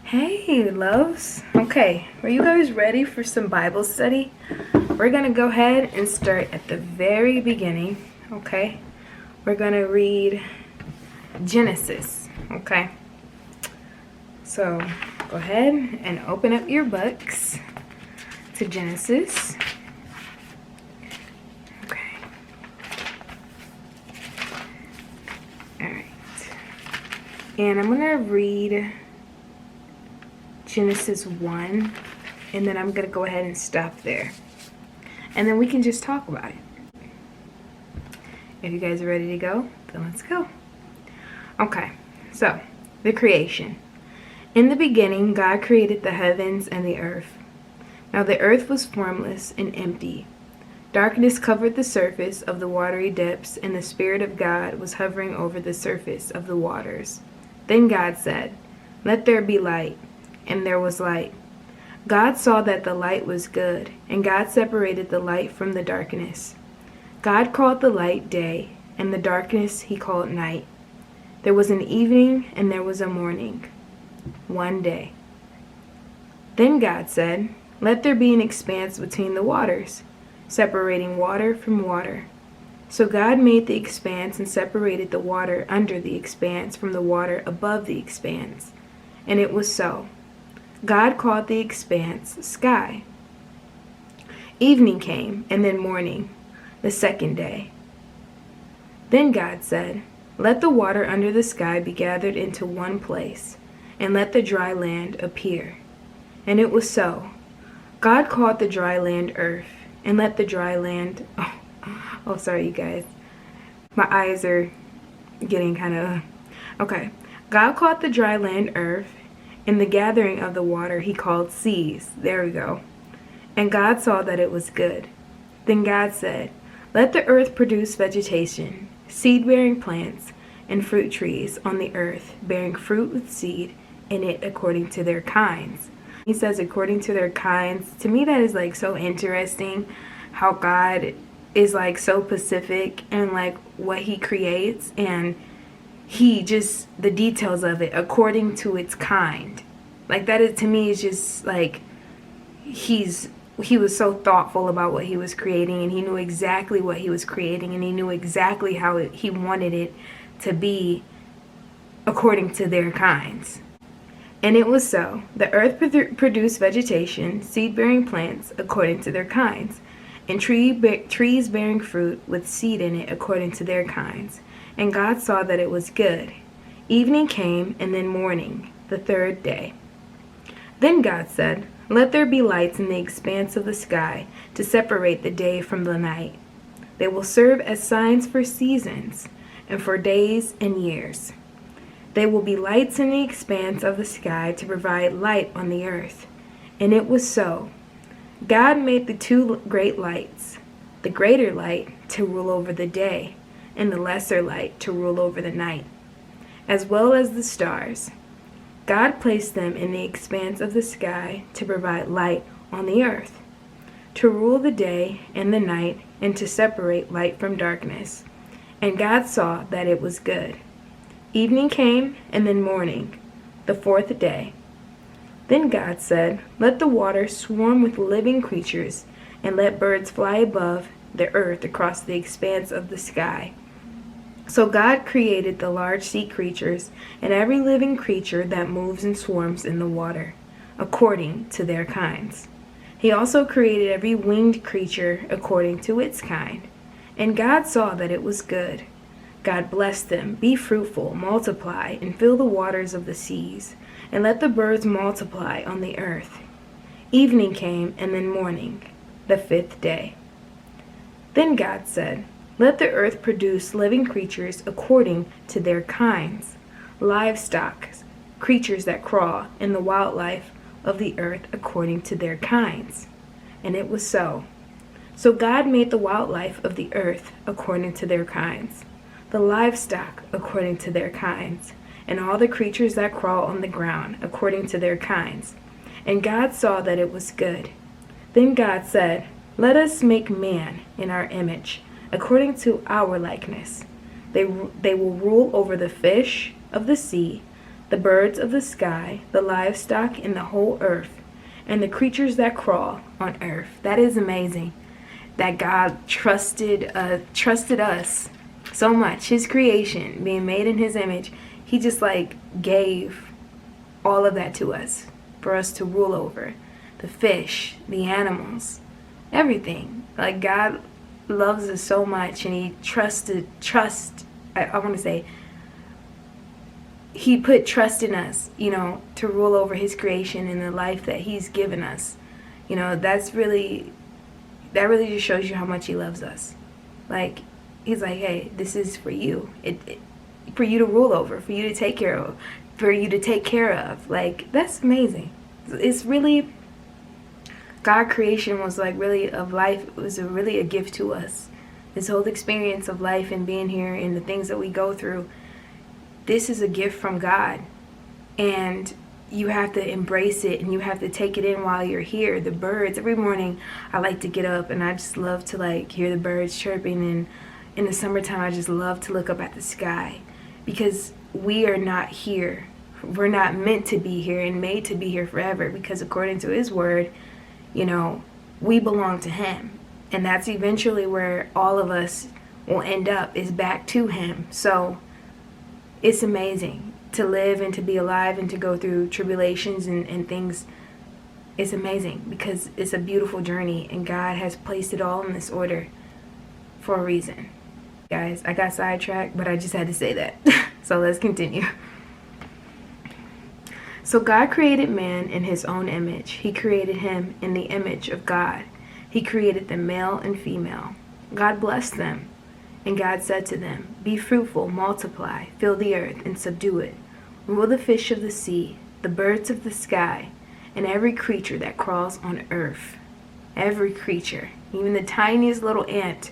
Hey, loves. Okay, are you guys ready for some Bible study? We're going to go ahead and start at the very beginning, okay? We're going to read Genesis, okay? So, go ahead and open up your books to Genesis. Okay. All right. And I'm going to read Genesis 1, and then I'm going to go ahead and stop there. And then we can just talk about it. If you guys are ready to go, then let's go. Okay, so the creation. In the beginning, God created the heavens and the earth. Now the earth was formless and empty. Darkness covered the surface of the watery depths, and the Spirit of God was hovering over the surface of the waters. Then God said, "Let there be light." And there was light. God saw that the light was good, and God separated the light from the darkness. God called the light day, and the darkness he called night. There was an evening, and there was a morning, one day. Then God said, "Let there be an expanse between the waters, separating water from water." So God made the expanse and separated the water under the expanse from the water above the expanse. And it was so. God called the expanse sky. Evening came, and then morning, the second day. Then God said, "Let the water under the sky be gathered into one place, and let the dry land appear." And it was so. God called the dry land earth, and let the dry land... Oh, sorry, you guys. My eyes are getting kind of... Okay. God called the dry land earth, and the gathering of the water he called seas. There we go. And God saw that it was good. Then God said, "Let the earth produce vegetation, seed-bearing plants, and fruit trees on the earth, bearing fruit with seed in it according to their kinds." He says according to their kinds. To me, that is like so interesting how God is like so specific in like what he creates, and he just, the details of it according to its kind. Like that is, to me, is just like he was so thoughtful about what he was creating, and he knew exactly what he was creating, and he knew exactly how he wanted it to be according to their kinds. And it was so. The earth produced vegetation, seed-bearing plants according to their kinds, and trees bearing fruit with seed in it according to their kinds. And God saw that it was good. Evening came, and then morning, the third day. Then God said, "Let there be lights in the expanse of the sky to separate the day from the night. They will serve as signs for seasons and for days and years. They will be lights in the expanse of the sky to provide light on the earth." And it was so. God made the two great lights, the greater light to rule over the day, and the lesser light to rule over the night, as well as the stars. God placed them in the expanse of the sky to provide light on the earth, to rule the day and the night, and to separate light from darkness. And God saw that it was good. Evening came, and then morning, the fourth day. Then God said, "Let the water swarm with living creatures, and let birds fly above the earth across the expanse of the sky." So God created the large sea creatures and every living creature that moves and swarms in the water, according to their kinds. He also created every winged creature according to its kind. And God saw that it was good. God blessed them, "Be fruitful, multiply, and fill the waters of the seas, and let the birds multiply on the earth." Evening came, and then morning, the fifth day. Then God said, "Let the earth produce living creatures according to their kinds, livestock, creatures that crawl, and the wildlife of the earth according to their kinds." And it was so. So God made the wildlife of the earth according to their kinds, the livestock according to their kinds, and all the creatures that crawl on the ground according to their kinds. And God saw that it was good. Then God said, "Let us make man in our image, according to our likeness. They will rule over the fish of the sea, the birds of the sky, the livestock in the whole earth, and the creatures that crawl on earth. That is amazing. That God trusted us so much. His creation, being made in his image, he just like gave all of that to us for us to rule over. The fish, the animals, everything. Like God loves us so much, and he he put trust in us, to rule over his creation and the life that he's given us. That really just shows you how much he loves us. Like, he's like, hey, this is for you. For you to rule over, for you to take care of, Like, that's amazing. It's really, God creation was like really of life. It was really a gift to us. This whole experience of life and being here and the things that we go through, this is a gift from God. And you have to embrace it, and you have to take it in while you're here. The birds, every morning I like to get up and I just love to like hear the birds chirping, and in the summertime I just love to look up at the sky, because we are not here. We're not meant to be here and made to be here forever, because according to his word, we belong to him, and that's eventually where all of us will end up, is back to him. So it's amazing to live and to be alive and to go through tribulations and things. It's amazing because it's a beautiful journey, and God has placed it all in this order for a reason. Guys, I got sidetracked, but I just had to say that. So let's continue. So God created man in his own image. He created him in the image of God. He created them male and female. God blessed them. And God said to them, be fruitful, multiply, fill the earth, and subdue it. Rule the fish of the sea, the birds of the sky, and every creature that crawls on earth. Every creature, even the tiniest little ant,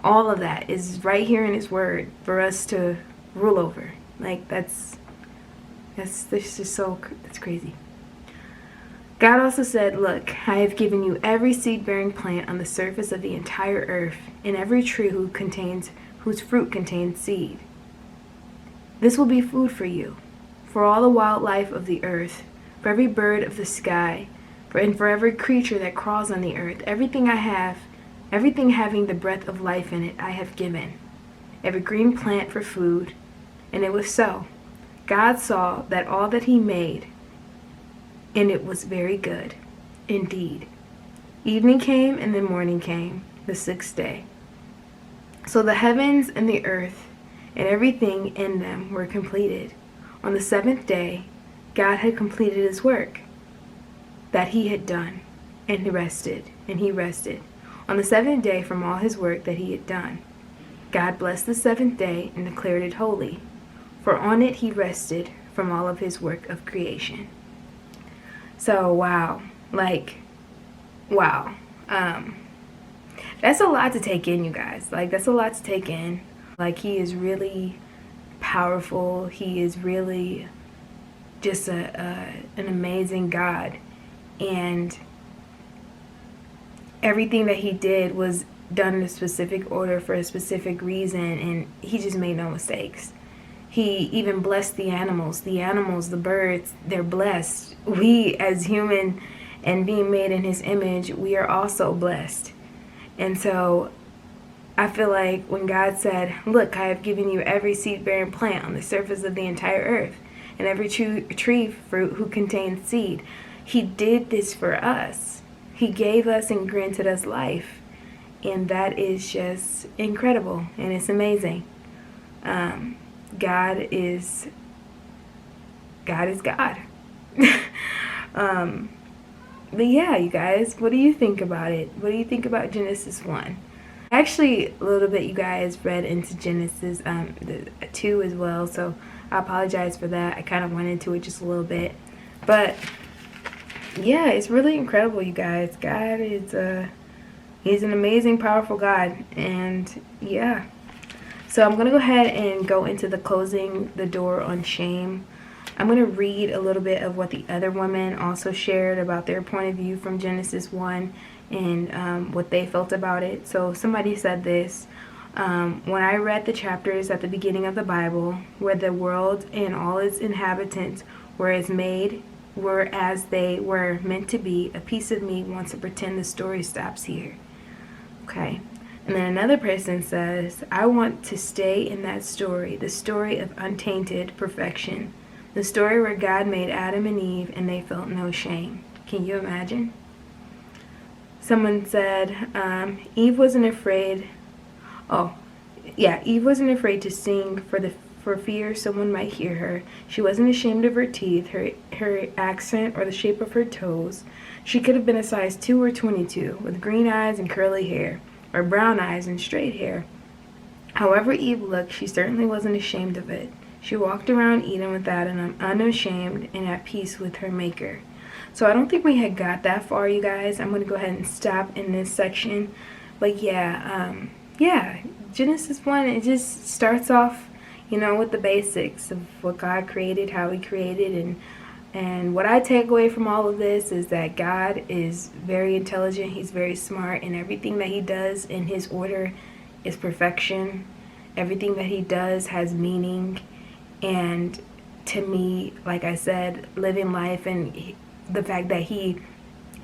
all of that is right here in his word for us to rule over. Like, that's crazy. God also said, look, I have given you every seed-bearing plant on the surface of the entire earth, and every tree whose fruit contains seed. This will be food for you, for all the wildlife of the earth, for every bird of the sky, and for every creature that crawls on the earth. Everything having the breath of life in it, I have given. Every green plant for food. And it was so. God saw that all that he made, and it was very good indeed. Evening came, and then morning came, the sixth day. So the heavens and the earth and everything in them were completed. On the seventh day, God had completed his work that he had done, and he rested. On the seventh day from all his work that he had done. God blessed the seventh day and declared it holy, for on it he rested from all of his work of creation. So, wow. That's a lot to take in, you guys. That's a lot to take in. He is really powerful. He is really just an amazing God. And everything that he did was done in a specific order for a specific reason, and he just made no mistakes. He even blessed the animals. The animals, the birds, they're blessed. We, as human and being made in his image, we are also blessed. And so I feel like when God said, look, I have given you every seed-bearing plant on the surface of the entire earth, and every tree fruit who contains seed, he did this for us. He gave us and granted us life. And that is just incredible, and it's amazing. God is God. But yeah, you guys, what do you think about it? What do you think about Genesis 1? Actually, a little bit, you guys, read into Genesis 2 as well, so I apologize for that. I kind of went into it just a little bit. But yeah, it's really incredible, you guys. God is he's an amazing, powerful God. And yeah. So I'm going to go ahead and go into the closing the door on shame. I'm going to read a little bit of what the other women also shared about their point of view from Genesis 1 and what they felt about it. So somebody said this. When I read the chapters at the beginning of the Bible, where the world and all its inhabitants were as they were meant to be, a piece of me wants to pretend the story stops here. Okay. And then another person says, I want to stay in that story, the story of untainted perfection, the story where God made Adam and Eve and they felt no shame. Can you imagine? Someone said, Eve wasn't afraid. Eve wasn't afraid to sing for fear someone might hear her. She wasn't ashamed of her teeth, her accent, or the shape of her toes. She could have been a size 2 or 22, with green eyes and curly hair, or brown eyes and straight hair. However Eve looked, she certainly wasn't ashamed of it. She walked around Eden with Adam, unashamed and at peace with her Maker. So I don't think we had got that far, you guys. I'm going to go ahead and stop in this section. But Genesis 1, it just starts off, with the basics of what God created, how he created, and what I take away from all of this is that God is very intelligent, he's very smart, and everything that he does in his order is perfection. Everything that he does has meaning, and to me, like I said, living life and the fact that he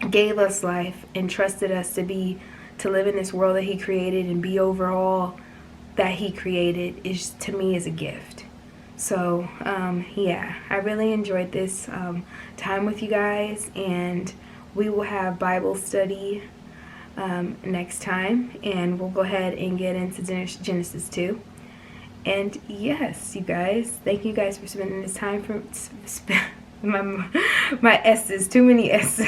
gave us life and trusted us to live in this world that he created and be over all that he created to me is a gift. So I really enjoyed this time with you guys, and we will have Bible study next time, and we'll go ahead and get into Genesis 2. And yes, you guys, thank you guys for spending this time my S's, too many S's.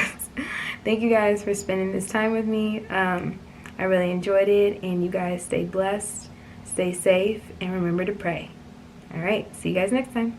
Thank you guys for spending this time with me. I really enjoyed it, and you guys stay blessed, stay safe, and remember to pray. All right, see you guys next time.